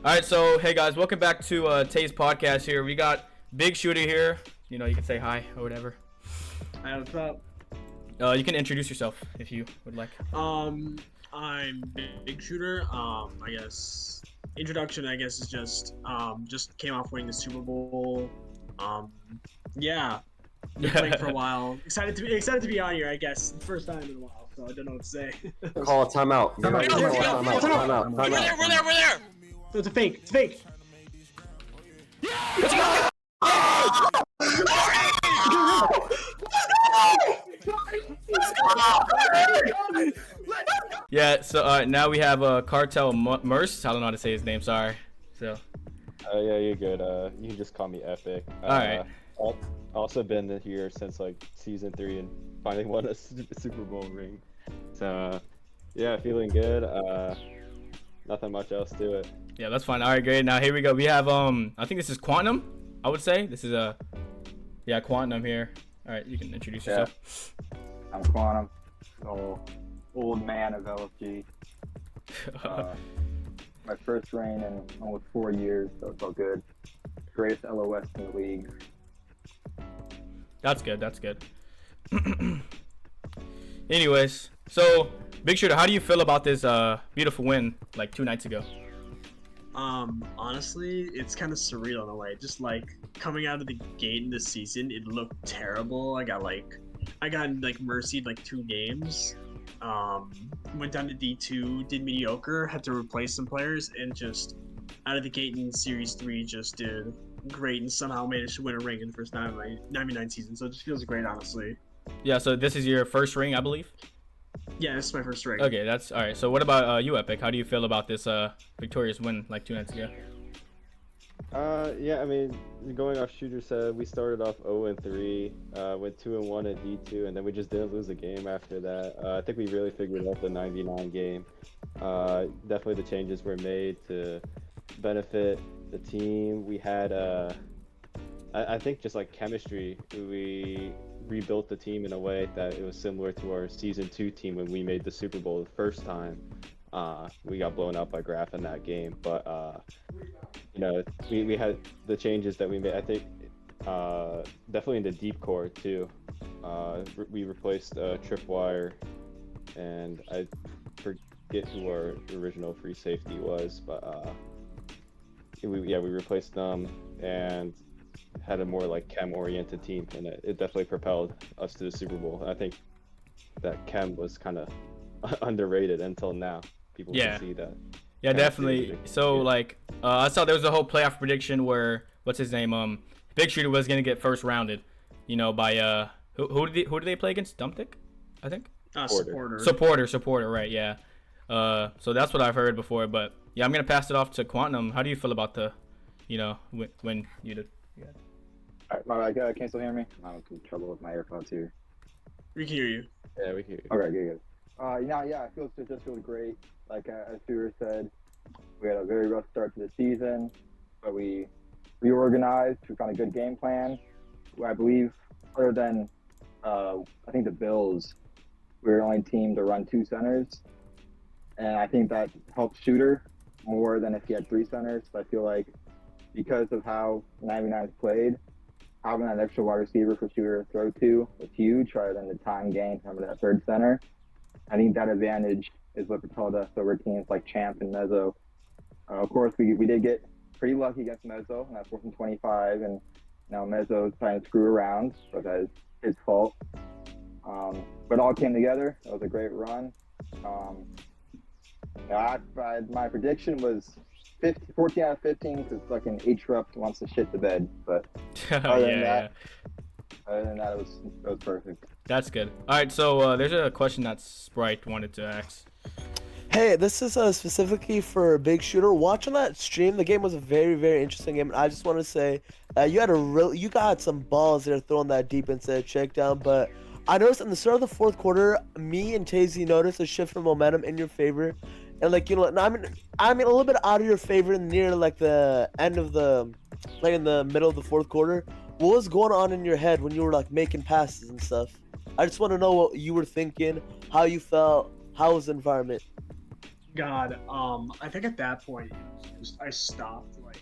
All right, so hey guys, welcome back to Taye's podcast. Here we got BigShooter here. You know, you can say hi or whatever. Hi, what's up? You can introduce yourself if you would like. I'm BigShooter. I guess introduction. I guess is just came off winning the Super Bowl. Yeah, been playing for a while. Excited to be on here. I guess first time in a while, so I don't know what to say. Call a timeout. We're there. So it's a fake. It's fake. Yeah. So now we have Cartel Merce. I don't know how to say his name. Sorry. So. Yeah, you're good. You can just call me Epic. All right. I've also been here since like season 3 and finally won a Super Bowl ring. So yeah, feeling good. Nothing much else to it. Yeah, that's fine. All right, great. Now here we go. We have I think this is Quantum. I would say this is yeah, Quantum here. All right, you can introduce yourself. I'm Quantum, old man of LFG. My first reign in almost 4 years, so it's all good. Greatest LOS in the league. That's good. That's good. Anyways, so BigShooter, how do you feel about this beautiful win like 2 nights ago? Honestly, it's kind of surreal in a way. Just like coming out of the gate in this season, it looked terrible. I got mercied like 2 games. Went down to D2, did mediocre, had to replace some players, and just out of the gate in Series 3 just did great and somehow managed to win a ring in the first time in my 99 season. So it just feels great, honestly. Yeah, so this is your first ring, I believe? Yeah, this is my first ring. Okay, that's all right. So what about you, Epic? How do you feel about this victorious win like 2 nights ago? Yeah, I mean, going off Shooter said, we started off 0-3, went 2-1 at D2, and then we just didn't lose a game after that. I think we really figured out the 99 game. Definitely the changes were made to benefit the team. We had, I think, just like chemistry. We rebuilt the team in a way that it was similar to our Season 2 team when we made the Super Bowl the first time. We got blown out by Graf in that game, but you know, we had the changes that we made. I think definitely in the deep core too. We replaced Tripwire, and I forget who our original free safety was, but we replaced them and had a more like chem-oriented team, and it definitely propelled us to the Super Bowl. I think that chem was kind of underrated until now. People can see that. Yeah, definitely. So like I saw there was a whole playoff prediction where what's his name BigShooter was gonna get first rounded, you know, by who did they play against? Dumptic, I think. Supporter, right? Yeah. So that's what I've heard before, but yeah, I'm gonna pass it off to Quantum. How do you feel about the, you know, when you did? Yeah. All right, my bad. Can you still hear me? I'm having trouble with my AirPods here. We can hear you. Yeah, we can hear you. Okay, good. It just feels great. Like as Stuart said, we had a very rough start to the season, but we reorganized. We found a good game plan. I believe, other than I think the Bills, we were the only team to run 2 centers, and I think that helped Shooter more than if he had 3 centers. But I feel like because of how 99's played, having that extra wide receiver for Shooter to throw to was huge, rather than the time gain from that 3rd center. I think that advantage is what propelled us over teams like Champ and Mezzo. Of course, we did get pretty lucky against Mezzo in that 4th and 25, and now Mezzo's trying to screw around, so that is his fault. But it all came together. It was a great run. My prediction was 14 out of 15 because fucking H-Rupt wants to shit the bed. But other than that, it was perfect. That's good. All right, so there's a question that Sprite wanted to ask. Hey, this is specifically for BigShooter. Watching that stream, the game was a very, very interesting game. I just want to say you got some balls there throwing that deep into a check down. But I noticed in the start of the 4th quarter, me and Tayeez noticed a shift in momentum in your favor, and like I mean a little bit out of your favor near like the end of in the middle of the 4th quarter. What was going on in your head when you were like making passes and stuff? I just want to know what you were thinking, how you felt, how was the environment. God, I think at that point it was just I stopped like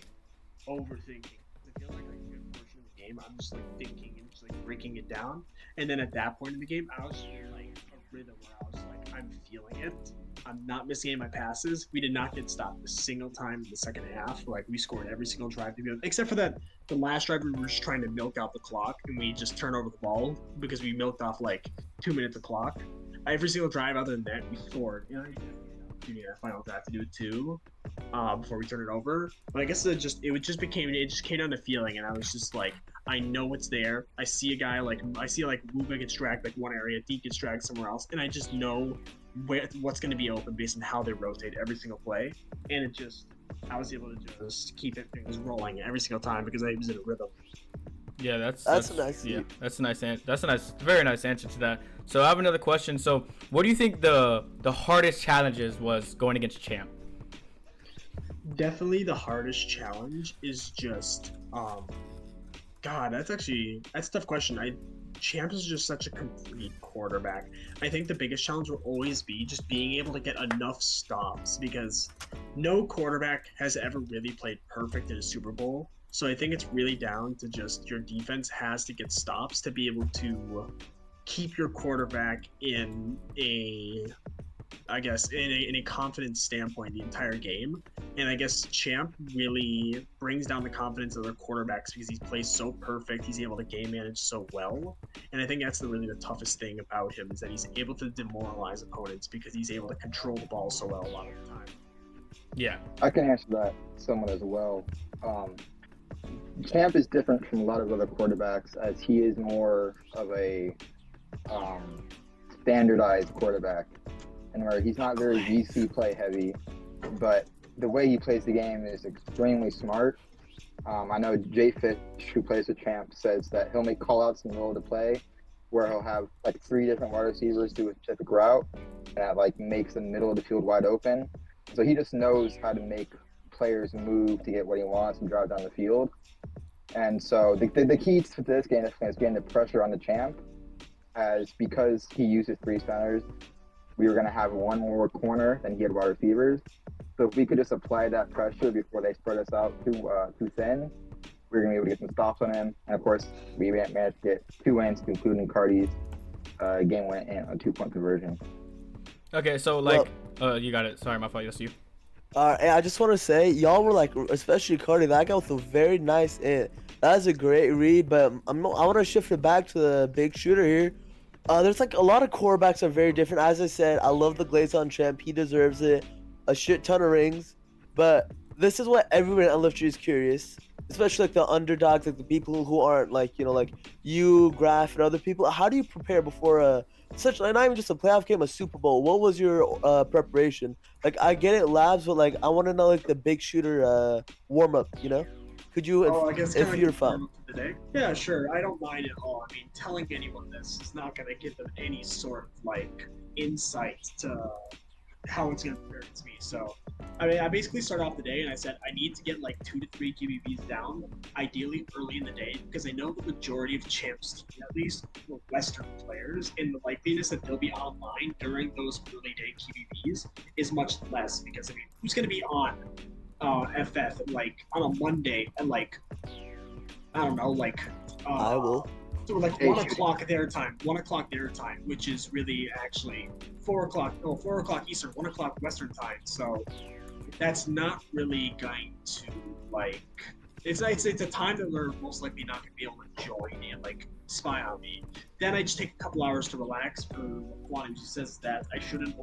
overthinking. I feel like a good portion of the game I'm just like thinking and just like breaking it down, and then at that point in the game I was in like a rhythm where I was like I'm feeling it. I'm not missing any of my passes. We did not get stopped a single time in the second half. Like we scored every single drive to be except for that the last drive we were just trying to milk out the clock and we just turned over the ball because we milked off like 2 minutes of clock. Every single drive other than that we scored. You know, you need a final drive to do it too, before we turn it over. But I guess it just came down to feeling, and I was just like, I know it's there. I see a guy like Luga gets dragged like one area, Deke gets dragged somewhere else, and I just know what's going to be open based on how they rotate every single play, and I was able to just keep things rolling every single time because I was in a rhythm. Yeah, that's a nice. yeah, that's a nice, very nice answer to that. So I have another question. So what do you think the hardest challenges was going against Champ? Definitely the hardest challenge is just God, that's a tough question. Champ is just such a complete quarterback. I think the biggest challenge will always be just being able to get enough stops because no quarterback has ever really played perfect in a Super Bowl. So I think it's really down to just your defense has to get stops to be able to keep your quarterback in a confidence standpoint the entire game. And I guess Champ really brings down the confidence of their quarterbacks because he plays so perfect. He's able to game manage so well. And I think that's really the toughest thing about him is that he's able to demoralize opponents because he's able to control the ball so well a lot of the time. Yeah. I can answer that somewhat as well. Champ is different from a lot of other quarterbacks as he is more of a standardized quarterback, and where he's not very VC play heavy, but the way he plays the game is extremely smart. I know Jay Fish, who plays with Champ, says that he'll make call-outs in the middle of the play where he'll have like 3 different wide receivers do a specific route, and that like makes the middle of the field wide open. So he just knows how to make players move to get what he wants and drive down the field. And so the key to this game is getting the pressure on the Champ, as because he uses 3 centers, we were going to have 1 more corner than he had wide receivers. So if we could just apply that pressure before they spread us out too thin, we were going to be able to get some stops on him. And of course, we managed to get 2 wins, including Cardi's game win and a 2-point conversion. Okay, so like, you got it. Sorry, my fault. Yes, you. I just want to say, y'all were like, especially Cardi, that guy with a very nice in. That was a great read, but I want to shift it back to the big shooter here. There's like a lot of quarterbacks are very different. As I said, I love the glaze on Champ. He deserves it. A shit ton of rings. But this is what everyone at LFG is curious. Especially like the underdogs, like the people who aren't like, you know, like you, Graf, and other people. How do you prepare before not even just a playoff game, a Super Bowl? What was your preparation? Like, I get it, labs, but like I want to know like the big shooter warm up. You know, could you if you're fun? Today? Yeah, sure. I don't mind at all. I mean, telling anyone this is not going to give them any sort of like insight to how it's going to prepare to me. So, I mean, I basically started off the day and I said I need to get like 2 to 3 QBBs down, ideally early in the day, because I know the majority of Champs, at least for Western players, and the likeliness that they'll be online during those early day QBBs is much less. Because I mean, who's going to be on FF like on a Monday at like I don't know, like I will. So like 1 o'clock their time, 1 o'clock their time, which is really actually 4 o'clock Eastern, 1 o'clock Western time. So that's not really going to like it's a time that they're most likely not going to be able to join and like spy on me. Then I just take a couple hours to relax. For Juan, who says that I shouldn't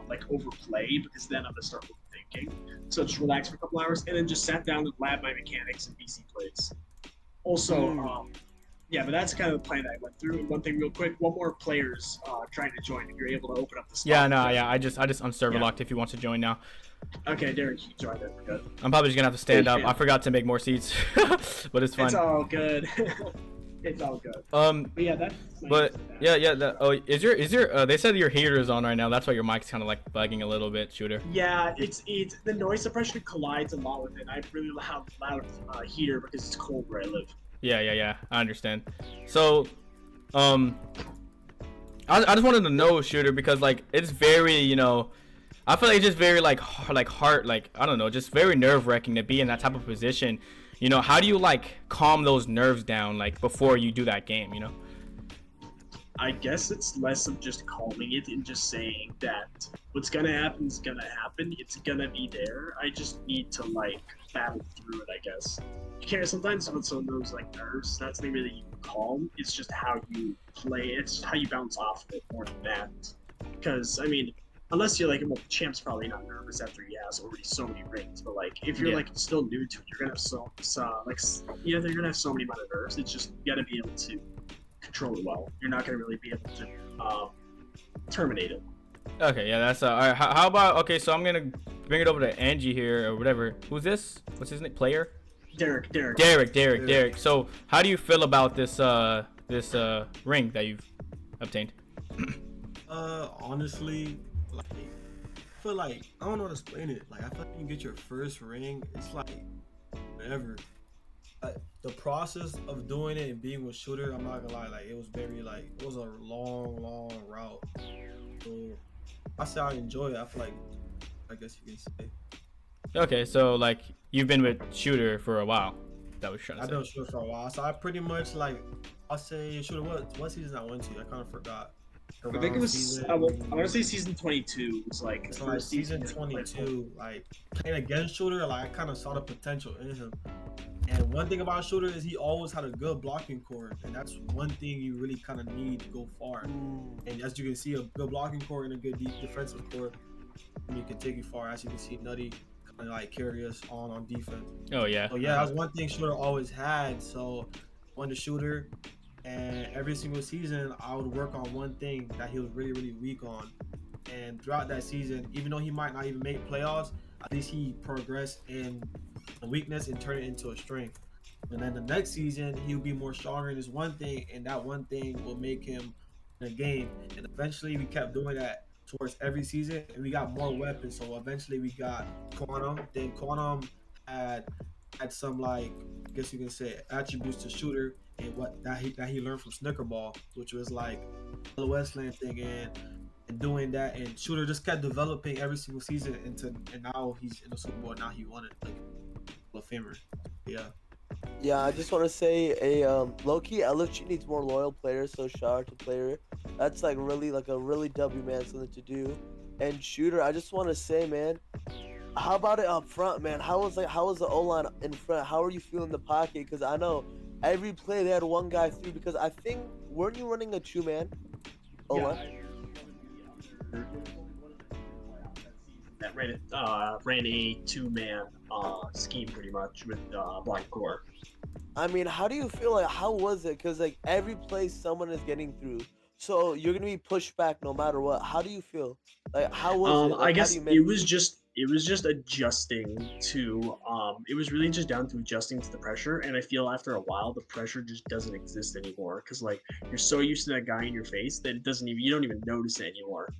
like overplay because then I'm gonna start overthinking. So just relax for a couple hours and then just sat down and lab my mechanics and BC plays. Also, yeah, but that's kind of the plan that I went through. And one thing real quick, one more player's trying to join. If you're able to open up the spot. Yeah, no, yeah, I just unserver locked if he wants to join now. Okay, Derek, you joined it. We're good. I'm probably just gonna have to stand up. I forgot to make more seats, but it's fine. It's all good. It's all good. But yeah, that's. Is your they said your heater is on right now. That's why your mic's kind of like bugging a little bit, shooter. Yeah, it's the noise suppression collides a lot with it. I have really loud heater because it's cold where I live. Yeah. I understand. So, I just wanted to know, shooter, because like it's very, I feel like it's just very like heart, like I don't know, just very nerve wracking to be in that type of position. You know, how do you like calm those nerves down like before you do that game? You know. I guess it's less of just calming it and just saying that what's gonna happen is gonna happen. It's gonna be there. I just need to like battle through it. I guess. You can't. Sometimes with some of those like nerves, that's not really calm. It's just how you play. It's how you bounce off of it more than that. Because I mean, unless you're like, well, Champ's probably not nervous after he has already so many rings. But like, if you're like still new to it, you're gonna have you're gonna have so many amount of nerves. It's just you gotta be able to control it well. You're not gonna really be able to terminate it. Okay, yeah, that's all right. How about okay? So I'm gonna bring it over to Angie here or whatever. Who's this? What's his name? Player? Derek. So how do you feel about this ring that you've obtained? Honestly, like, I feel like I don't know how to explain it. Like, I feel like you get your first ring, it's like whatever. The process of doing it and being with Shooter, I'm not gonna lie, like it was very like it was a long route. So I say I enjoy it. I feel like I guess you can say. Okay, so like you've been with Shooter for a while. That was trying to I've say. been with Shooter for a while, so I pretty much like I'll say Shooter. What season I went to? I kind of forgot. I think it was. I want to say season 22 was like so like season 22. Like playing against Shooter, like I kind of saw the potential in him. And one thing about Shooter is he always had a good blocking core, and that's one thing you really kind of need to go far. And as you can see, a good blocking core and a good defensive core, you can take you far. As you can see, Nutty kind of like carry us on defense. Oh yeah. So yeah, that's one thing Shooter always had. So I went to Shooter, and every single season I would work on one thing that he was really weak on. And throughout that season, even though he might not even make playoffs, at least he progressed in a weakness and turn it into a strength. And then the next season, he'll be more stronger in his one thing, and that one thing will make him in a game. And eventually, we kept doing that towards every season, and we got more weapons. So eventually, we got Quantum. Then Quantum had some like I guess you can say attributes to Shooter and what that he learned from Snickerball, which was like the Westland thing and doing that, and Shooter just kept developing every single season and now he's in the Super Bowl. Now he won it like a famer. Yeah. Yeah, I just want to say a low-key LFG needs more loyal players, so shout out to player. That's like a really W man, something to do. And Shooter, I just want to say, man, how about it up front, man? How was the O-line in front? How are you feeling the pocket? Because I know every play they had one guy through. Because I think weren't you running a two-man O-line? That ran a two-man scheme pretty much with blind core. I mean, how do you feel like? How was it? Because like every play someone is getting through, so you're gonna be pushed back no matter what. How do you feel? Like how was it? Like, I guess how do you it was just adjusting to it was really just down to adjusting to the pressure, and I feel after a while the pressure just doesn't exist anymore because like you're so used to that guy in your face that you don't even notice it anymore.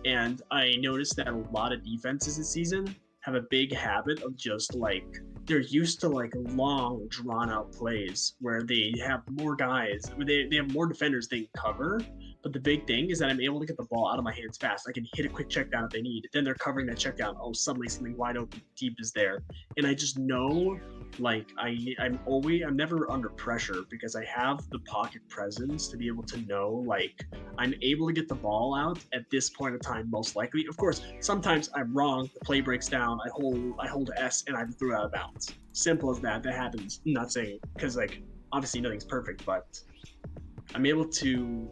And I noticed that a lot of defenses this season have a big habit of just like they're used to like long drawn out plays where they have more guys, they have more defenders they can cover. But the big thing is that I'm able to get the ball out of my hands fast. I can hit a quick check down if they need. Then they're covering that check down. Oh, suddenly something wide open deep is there. And I just know like I'm never under pressure because I have the pocket presence to be able to know like I'm able to get the ball out at this point of time most likely. Of course, sometimes I'm wrong, the play breaks down, I hold S and I threw it out of bounds. Simple as that. That happens. I'm not saying because like obviously nothing's perfect, but I'm able to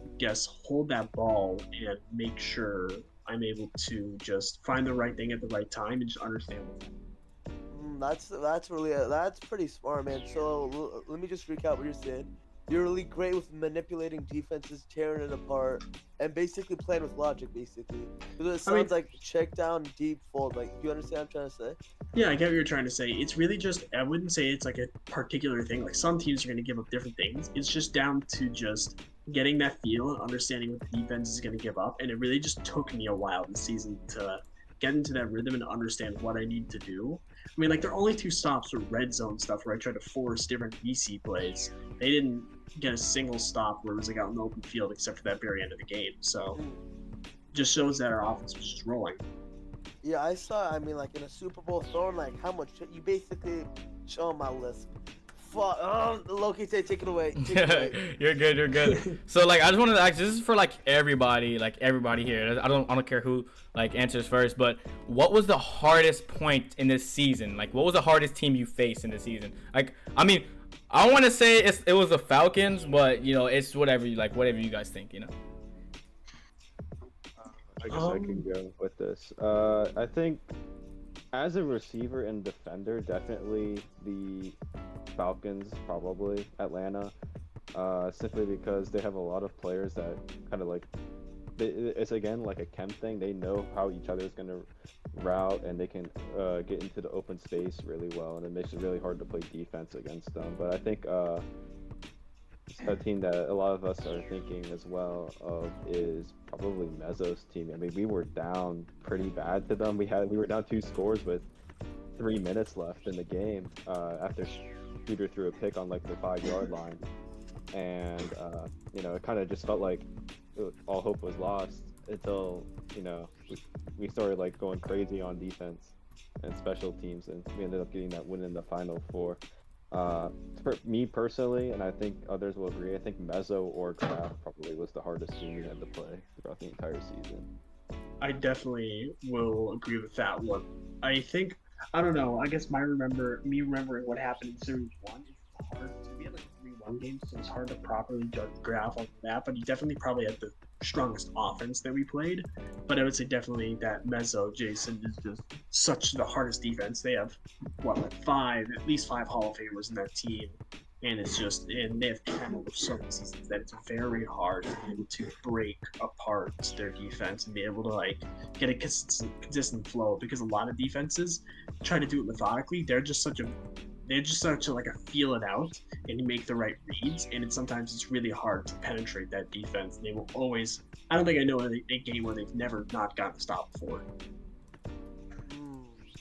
hold that ball and make sure I'm able to just find the right thing at the right time and just understand it. That's pretty smart, man. So let me just recap what you're saying. You're really great with manipulating defenses, tearing it apart, and basically playing with logic, basically. Because it sounds like check down, deep fold. Like, do you understand what I'm trying to say? Yeah, I get what you're trying to say. It's really just, I wouldn't say it's like a particular thing. Like, some teams are going to give up different things. It's just down to just getting that feel and understanding what the defense is going to give up. And it really just took me a while this season to get into that rhythm and understand what I need to do. I mean, like, there are only 2 stops with red zone stuff where I tried to force different VC plays. They didn't get a single stop where it was like out in the open field except for that very end of the game. So just shows that our offense was just rolling. Yeah, I saw. I mean, like in a Super Bowl throwing, like how much you basically show my list. Fuck. Oh, Loki, take it away. Take it away. You're good. You're good. So like, I just wanted to ask. This is for like everybody here. I don't care who like answers first. But what was the hardest point in this season? Like, what was the hardest team you faced in this season? Like, I mean, I want to say it was the Falcons, but you know, it's whatever you guys think. You know. I guess I can go with this. I think as a receiver and defender, definitely the Falcons, probably Atlanta, simply because they have a lot of players that kind of like, it's again like a chem thing. They know how each other is going to route, and they can get into the open space really well, and it makes it really hard to play defense against them. But I think a team that a lot of us are thinking as well of is probably Mezzo's team. I mean, we were down pretty bad to them. We were down 2 scores with 3 minutes left in the game after Shooter threw a pick on like the 5-yard line, and you know, it kind of just felt like all hope was lost until, you know, we started like going crazy on defense and special teams, and we ended up getting that win in the Final Four. For me personally, and I think others will agree, I think Mezzo or Kraft probably was the hardest team we had to play throughout the entire season. I definitely will agree with that one. I think, I don't know, I guess remembering what happened in Series 1 is hard. We had like a 3-1 game, so it's hard to properly judge Graf on that, but he definitely probably had the strongest offense that we played. But I would say definitely that Mezzo, Jason, is just such the hardest defense. They have, at least five Hall of Famers in that team. And it's just, and they have come over so many seasons that it's very hard to be able to break apart their defense and be able to like get a consistent flow, because a lot of defenses try to do it methodically. They're just such a like a feel it out and make the right reads, and sometimes it's really hard to penetrate that defense. They will always. I don't think I know a game where they've never not gotten a stop before.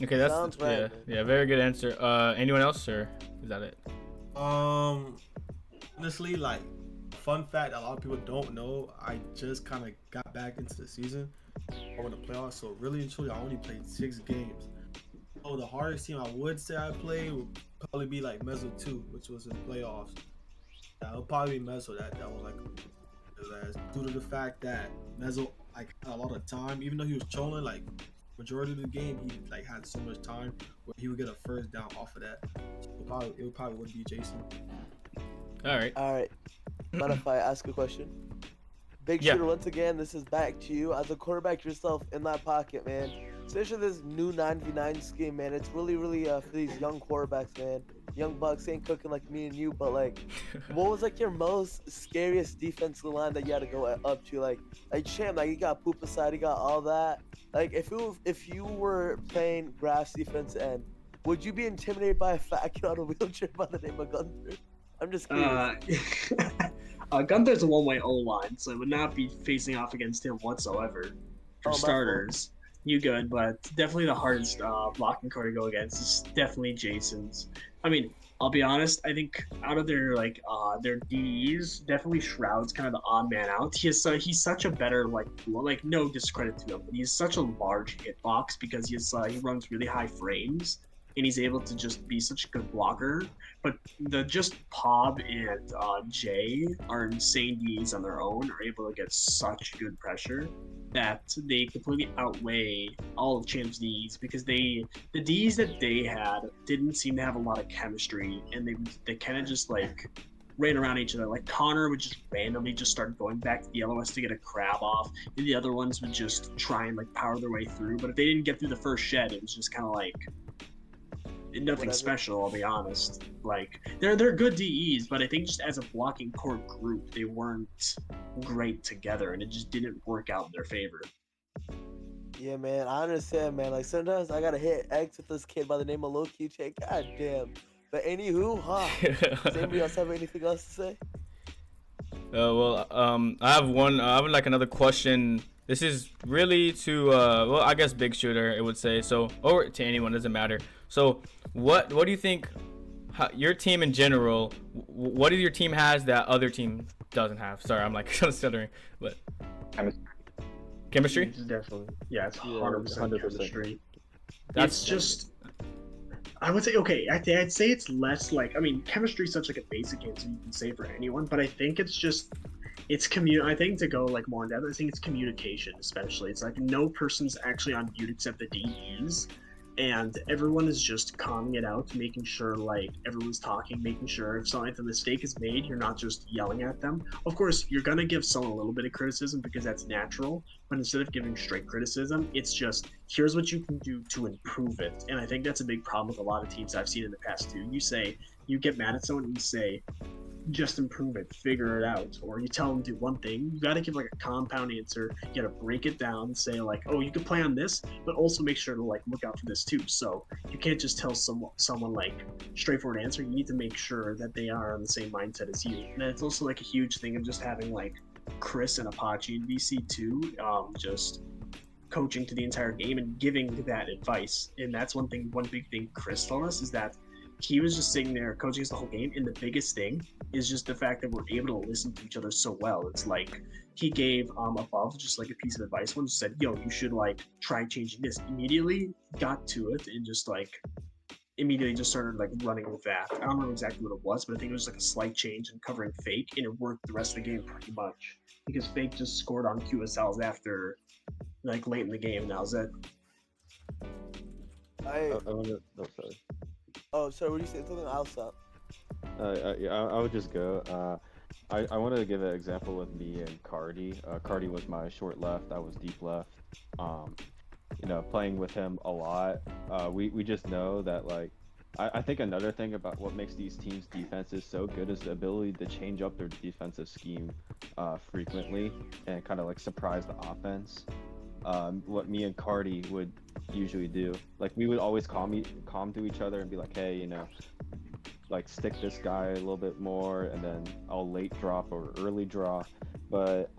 Okay, that's Sounds right, yeah, very good answer. Anyone else, or is that it? Honestly, like, fun fact a lot of people don't know, I just kind of got back into the season over the playoffs, so really and truly I only played 6 games. So the hardest team I would say I played would probably be like Mezzo 2, which was in the playoffs. It would probably be Mezzo that was like, due to the fact that Mezzo like had a lot of time, even though he was trolling like majority of the game, he like had so much time where he would get a first down off of that. So it probably would be Jason. All right. Mind if I ask a question? Big Shooter, once again, this is back to you. As a quarterback yourself in that pocket, man. Especially this new 9v9 scheme, man. It's really, really for these young quarterbacks, man. Young bucks ain't cooking like me and you, but like, what was like your most scariest defensive line that you had to go up to? Like Champ, like you got poop aside, you got all that. Like if you were playing grass defense end, would you be intimidated by a fat kid on a wheelchair by the name of Gunther? I'm just curious. Gunther's a one-way O-line, so I would not be facing off against him whatsoever. For starters, you good, but definitely the hardest blocking core to go against is definitely Jason's. I mean, I'll be honest, I think out of their their Ds, definitely Shroud's kind of the odd man out. He's such a better like no discredit to him, but he's such a large hitbox because he runs really high frames. And he's able to just be such a good blocker. But just Pob and Jay are insane Ds on their own, are able to get such good pressure that they completely outweigh all of Champ's Ds, because the Ds that they had didn't seem to have a lot of chemistry, and they kind of just like ran around each other. Like Connor would just randomly just start going back to the LOS to get a crab off, and the other ones would just try and like power their way through. But if they didn't get through the first shed, it was just kind of like nothing special, I'll be honest. Like they're good DEs, but I think just as a blocking core group, they weren't great together, and it just didn't work out in their favor. Yeah, man, I understand, man. Like sometimes I gotta hit X with this kid by the name of Loki. God damn. But anywho, does anybody else have anything else to say? I have one. I have like another question. This is really to I guess Big Shooter, it would say so, or to anyone, doesn't matter. So what do you think your team in general, what do your team has that other team doesn't have? Sorry, I'm like stuttering, but Chemistry? It's definitely, yeah, it's Yeah, 100% 100%. chemistry. That's It's just, I would say, okay, I'd say it's less like, I mean, chemistry is such like a basic answer you can say for anyone, but I think it's just, I think to go like more in depth, I think it's communication, especially. It's like no person's actually on mute except the DEs, and everyone is just calming it out, making sure like everyone's talking, making sure if a mistake is made, you're not just yelling at them. Of course, you're gonna give someone a little bit of criticism because that's natural, but instead of giving straight criticism, it's just here's what you can do to improve it. And I think that's a big problem with a lot of teams I've seen in the past too. You get mad at someone and you say, just improve it, figure it out. Or you tell them to do one thing, you got to give like a compound answer. You got to break it down, say like, oh, you can play on this, but also make sure to like look out for this too. So you can't just tell someone like straightforward answer. You need to make sure that they are on the same mindset as you. And it's also like a huge thing of just having like Chris and Apache in VC too, just coaching to the entire game and giving that advice. And that's one big thing Chris told us is that he was just sitting there coaching us the whole game. And the biggest thing is just the fact that we're able to listen to each other so well. It's like he gave above just like a piece of advice. One just said, "Yo, you should like try changing this." Immediately got to it and just like immediately just started like running with that. I don't remember exactly what it was, but I think it was like a slight change in covering Fake, and it worked the rest of the game pretty much because Fake just scored on QSLs after like late in the game, and that was it. I want to. Oh, sorry. Oh, sorry. What do you say? Something else up. Yeah, I would just go. I wanted to give an example with me and Cardi. Cardi was my short left. I was deep left. Playing with him a lot. We just know that like. I think another thing about what makes these teams' defenses so good is the ability to change up their defensive scheme frequently and kind of like surprise the offense. What me and Cardi would usually do, like we would always calm to each other and be like, hey, like stick this guy a little bit more, and then I'll late drop or early draw. But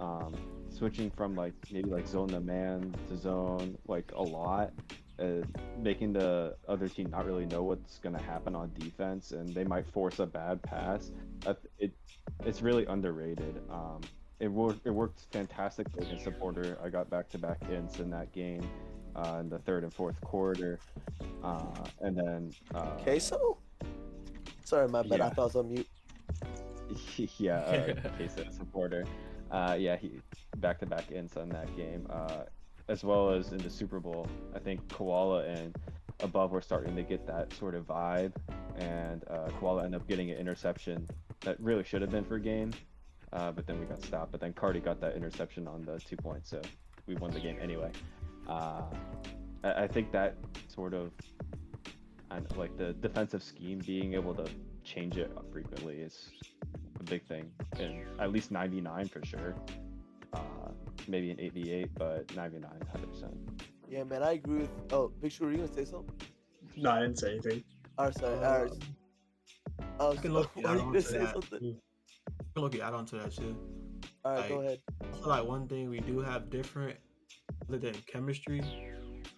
switching from like maybe like zone to man to zone like a lot, making the other team not really know what's gonna happen on defense, and they might force a bad pass. It's really underrated. It worked fantastically against Supporter. I got back-to-back ints in that game in the third and fourth quarter, and then Queso? Sorry, my bad. Yeah. I thought I was on mute. Yeah, Queso Supporter. Yeah, he back-to-back ints on that game, as well as in the Super Bowl. I think Koala and Above were starting to get that sort of vibe, and Koala ended up getting an interception that really should have been for game. But then we got stopped. But then Cardi got that interception on the 2 points, so we won the game anyway. I think that sort of, and like the defensive scheme, being able to change it frequently is a big thing. And at least 99 for sure. Maybe an 88, but 99, 100%. Yeah, man, I agree with. Oh, BigShooter, were you gonna say something? No, I didn't say anything. Sorry. Oh, I can so, look were you add on gonna to say that. something? Add on to that too. All right, go Like, ahead. I feel like one thing we do have different, other than chemistry,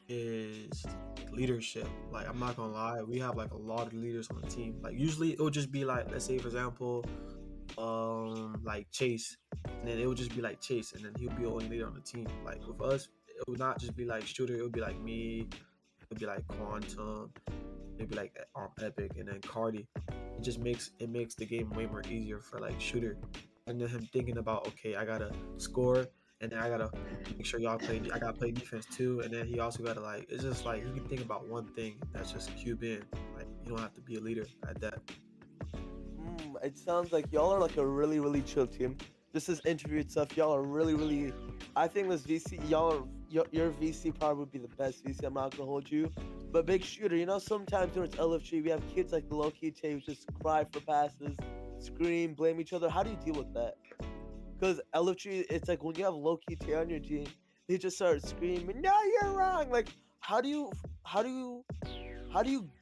is leadership. Like, I'm not gonna lie, we have like a lot of leaders on the team. Like, usually it would just be like, let's say for example, like Chase, and then it would just be like Chase, and then he'll be the only leader on the team. Like with us, it would not just be like Shooter, it would be like me, it would be like Quantum, it'd be like Epic, and then Cardi. It makes the game way more easier for like Shooter, and then him thinking about, okay, I gotta score, and then I gotta make sure I gotta play defense too, and then he also gotta like, it's just like he can think about one thing, that's just cube in. Like, you don't have to be a leader at that. It sounds like y'all are like a really, really chill team. This is interview stuff. Y'all are really, really. I think this VC, your VC probably would be the best VC. I'm not gonna hold you, but BigShooter, sometimes when it's LFG, we have kids like low-key Tay who just cry for passes, scream, blame each other. How do you deal with that? Because LFG, it's like when you have low-key Tay on your team, they just start screaming, "No, you're wrong!" Like, how do you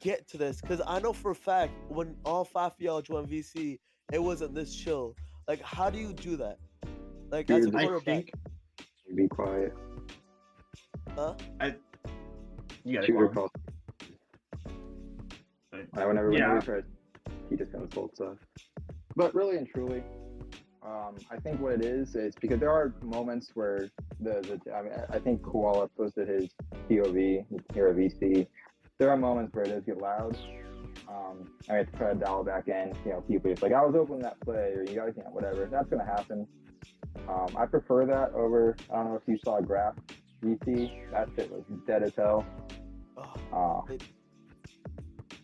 get to this? Because I know for a fact when all 5 of y'all joined VC, it wasn't this chill. Like, how do you do that? Like, as a Dude, I quarterback, think Be quiet. you got Shooter it. calls. Whenever Yeah. we try, he just kind of bolts off. But really and truly, I think what it is because there are moments where I mean, I think Koala posted his POV, his hero VC. There are moments where it does get loud. I mean, to try to dial back in, people just like, I was opening that play, or you guys, whatever. That's going to happen. I prefer that over, I don't know if you saw Graph VC. That shit was dead as hell.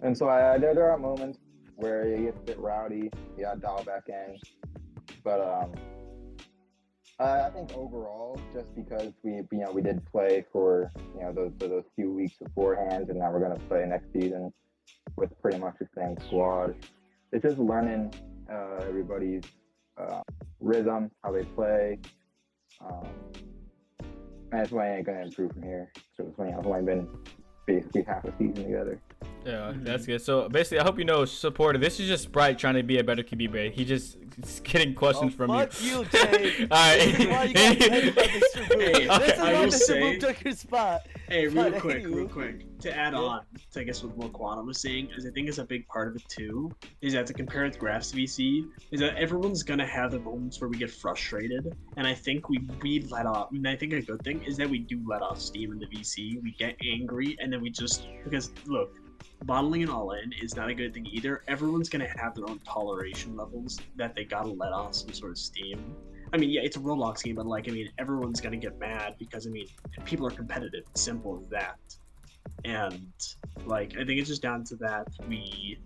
And so there are moments where it gets a bit rowdy. You got to dial back in. But I think overall, just because we did play for those few weeks beforehand, and now we're gonna play next season with pretty much the same squad. It's just learning everybody's rhythm, how they play, and it's why I ain't gonna improve from here. So it's only been basically half a season together. Yeah, that's good. So basically, I hope you know, supporter. This is just Sprite trying to be a better QB, bro. He's just getting questions from you. Fuck you, Jay. All right. This is why you got paid about this Shaboom. Hey, This is I why will Mr. say- Boom took your spot. Hey, But real quick, anywho. to add on to I guess what Will Quantum was saying, is I think is a big part of it too, is that to compare it to Graphs VC, is that everyone's gonna have the moments where we get frustrated, and I think we let off. I mean, I think a good thing is that we do let off steam in the VC. We get angry, and then we just because look, bottling it all in is not a good thing either. Everyone's gonna have their own toleration levels that they gotta let off some sort of steam. I mean, yeah, it's a Roblox game, but like, I mean, everyone's gonna get mad because I mean, people are competitive. Simple as that. And like, I think it's just down to that we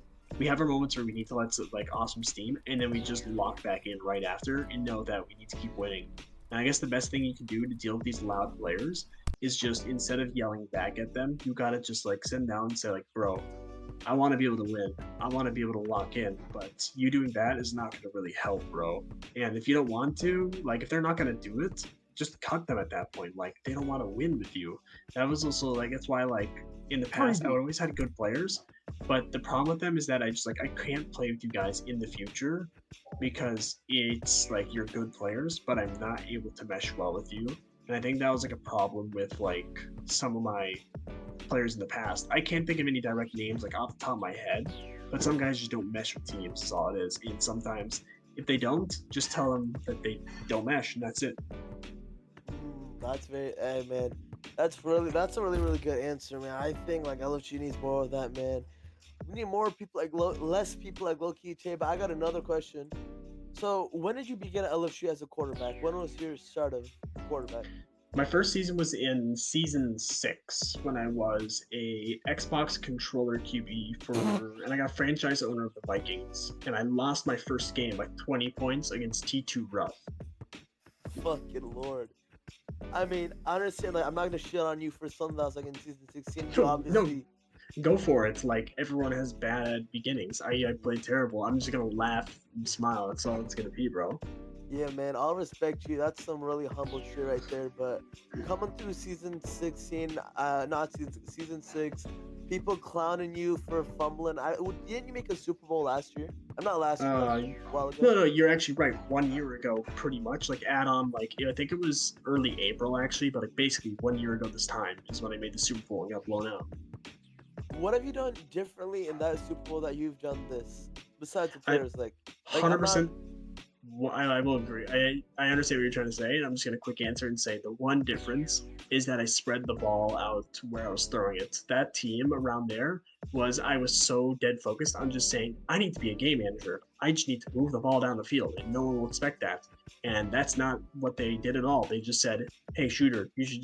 have our moments where we need to let like awesome steam, and then we just lock back in right after and know that we need to keep winning. And I guess the best thing you can do to deal with these loud players is just instead of yelling back at them, you gotta just like sit down and say like, bro, I want to be able to win. I want to be able to lock in, but you doing that is not going to really help, bro. And if you don't want to, like, if they're not going to do it, just cut them at that point. Like, they don't want to win with you. That was also, like, that's why, like, in the past, I always had good players, but the problem with them is that I can't play with you guys in the future because it's, like, you're good players, but I'm not able to mesh well with you. And I think that was, like, a problem with, like, some of my players in the past. I can't think of any direct names like off the top of my head, but some guys just don't mesh with teams. That's all it is. And sometimes if they don't, just tell them that they don't mesh, and that's it. That's very, hey man, that's a really good answer, man. I think like LFG needs more of that, man. We need more people like less people like low-key Tay. But I got another question. So when did you begin at LFG as a quarterback? When was your start of quarterback? My first season was in season 6 when I was a Xbox controller QB and I got franchise owner of the Vikings, and I lost my first game by 20 points against T2 Rough. Fucking lord. I mean, I understand. Like, I'm not gonna shit on you for something that was like in season 16. No, Obviously, Go for it. Like, everyone has bad beginnings. I played terrible. I'm just gonna laugh and smile. That's all it's gonna be, bro. yeah, man. I'll respect you. That's some really humble shit right there. But coming through season 16, season 6, people clowning you for fumbling. Didn't you make a Super Bowl last year? I'm not last year. A while ago. No, you're actually right. 1 year ago, pretty much. Like, add on, like, I think it was early April, actually, but like basically 1 year ago this time is when I made the Super Bowl and got blown out. What have you done differently in that Super Bowl that you've done this? Besides the players, like 100%. I will agree. I understand what you're trying to say, and I'm just going to quick answer and say the one difference is that I spread the ball out to where I was throwing it. That team around there I was so dead focused on just saying, I need to be a game manager. I just need to move the ball down the field, and no one will expect that. And that's not what they did at all. They just said, hey, shooter, you should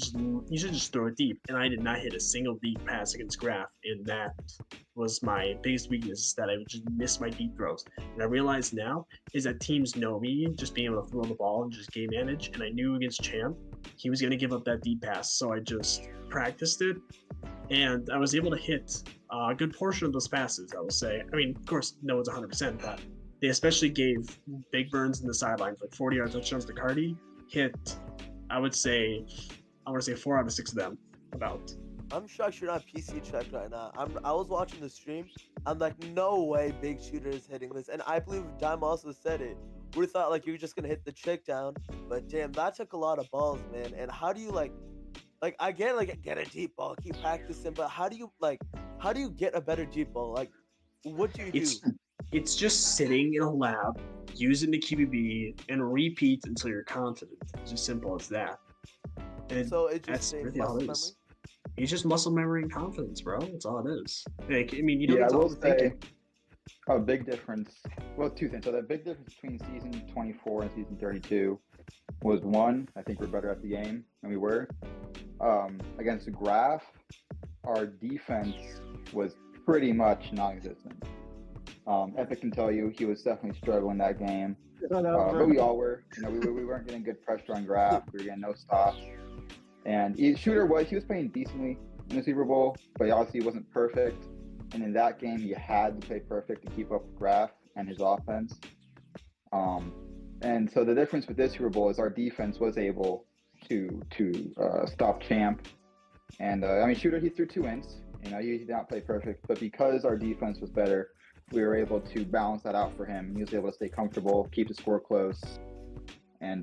just throw it deep. And I did not hit a single deep pass against Graph, and that was my biggest weakness, that I would just miss my deep throws. And I realize now is that teams know me just being able to throw the ball and just game manage, and I knew against Champ he was going to give up that deep pass, so I just practiced it, and I was able to hit a good portion of those passes, I will say. I mean, of course, no one's 100%, but they especially gave big burns in the sidelines, like 40-yard touchdowns to Cardi, hit, I want to say 4 out of 6 of them, about. I'm shocked you're not PC checked right now. I was watching the stream. I'm like, no way BigShooter is hitting this. And I believe Dime also said it. We thought like you were just gonna hit the check down, but damn, that took a lot of balls, man. And how do you like I get a deep ball, keep practicing, but how do you get a better deep ball? Like, what do you do? It's just sitting in a lab use it in the QBB, and repeat until you're confident. It's as simple as that. And So it's that's just a really all muscle it memory. is. It's just muscle memory and confidence, bro. That's all it is. Like, I mean, you don't Yeah, get I to will overthink say it. a big difference. Well, two things. So the big difference between season 24 and season 32 was one, I think we're better at the game than we were. Against the Graph, our defense was pretty much non-existent. Epic can tell you he was definitely struggling that game, but we all were. You know, we weren't getting good pressure on Graph. We were getting no stops, and Shooter he was playing decently in the Super Bowl, but he obviously wasn't perfect. And in that game, you had to play perfect to keep up with Graph and his offense. And so the difference with this Super Bowl is our defense was able to stop Champ. And I mean, Shooter, he threw 2 ints. You know, he did not play perfect, but because our defense was better, we were able to balance that out for him. He was able to stay comfortable, keep the score close, and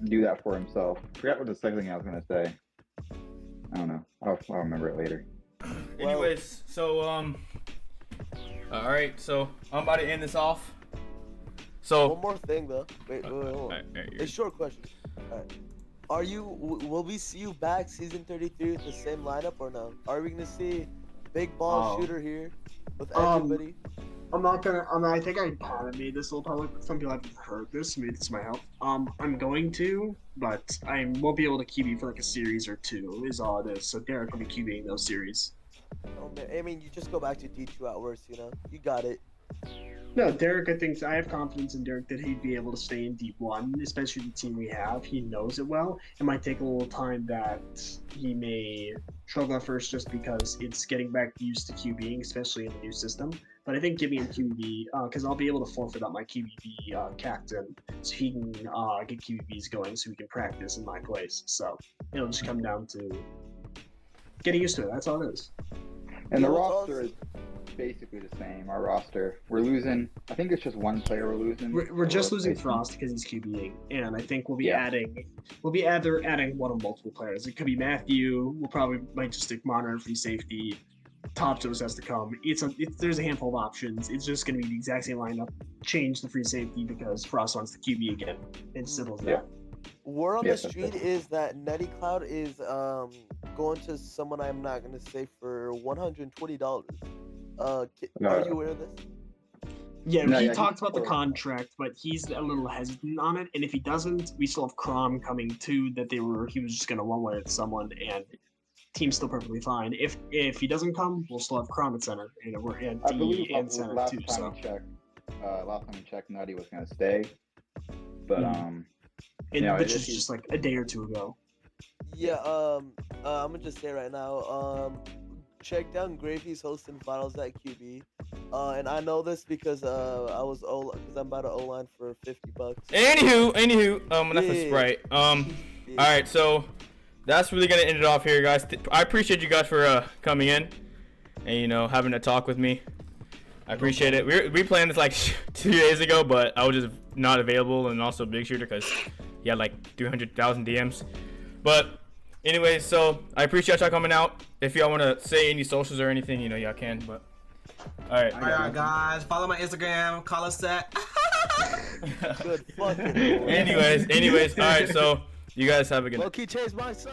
do that for himself. I forgot what the second thing I was going to say. I don't know. I'll remember it later. Anyways, so all right, so I'm about to end this off. So One more thing though. Wait, hold on. Alright, A short question. Alright. Will we see you back season 33 with the same lineup or no? Are we gonna see big ball shooter here with everybody? I'm not gonna. I think I kind of made this a little public. Some people haven't heard this. Maybe this might help. I'm going to, but I won't be able to QB for like a series or 2. Is all it is. So Derek will be QBing those series. Oh, man. I mean, you just go back to D2 at worst, you know? You got it. No, Derek. I have confidence in Derek that he'd be able to stay in D1, especially the team we have. He knows it well. It might take a little time that he may struggle at first, just because it's getting back used to QBing, especially in the new system. But I think giving him QB, because I'll be able to forfeit out my QBB captain, so he can get QBBs going, so we can practice in my place. So it'll just come down to getting used to it. That's all it is. And the Yeah, roster is basically the same. Our roster, we're losing. I think it's just one player we're losing. We're just losing replacing. Frost because he's QBing, and I think we'll be Yeah. adding either adding one or multiple players. It could be Matthew. We'll probably might just stick monitor free safety. Top Joe's has to come. There's a handful of options. It's just going to be the exact same lineup. Change the free safety because Frost wants the QB again. It's simple as that. Word on Yeah, the that's street it. is that Nutty Cloud is going to someone I'm not gonna say for $120. Are you aware of this? Yeah, No, he yeah, talked he's about the for- contract, but he's a little hesitant on it. And if he doesn't, we still have Crom coming too. He was just going to one way with someone, and team's still perfectly fine. If he doesn't come, we'll still have Crom at center, and we're in I D believe and center last too. time So we checked, Nutty was gonna stay, but which is just like a day or 2 ago. Yeah. I'm gonna just say right now. Check down Gravy's hosting finals at QB. And I know this because because I'm about to O-line for $50. anywho, enough of Yeah. Sprite. Yeah. All right, so that's really gonna end it off here, guys. I appreciate you guys for coming in and having a talk with me. I appreciate it. We planned this like 2 days ago, but I was just not available, and also BigShooter because he had like 300,000 DMs. But anyways, so I appreciate y'all coming out. If y'all want to say any socials or anything, y'all can. But all right. All right, guys. Follow my Instagram. Call us at. Good fucking. anyways, all right. So you guys have a good night. Low-key changed my son.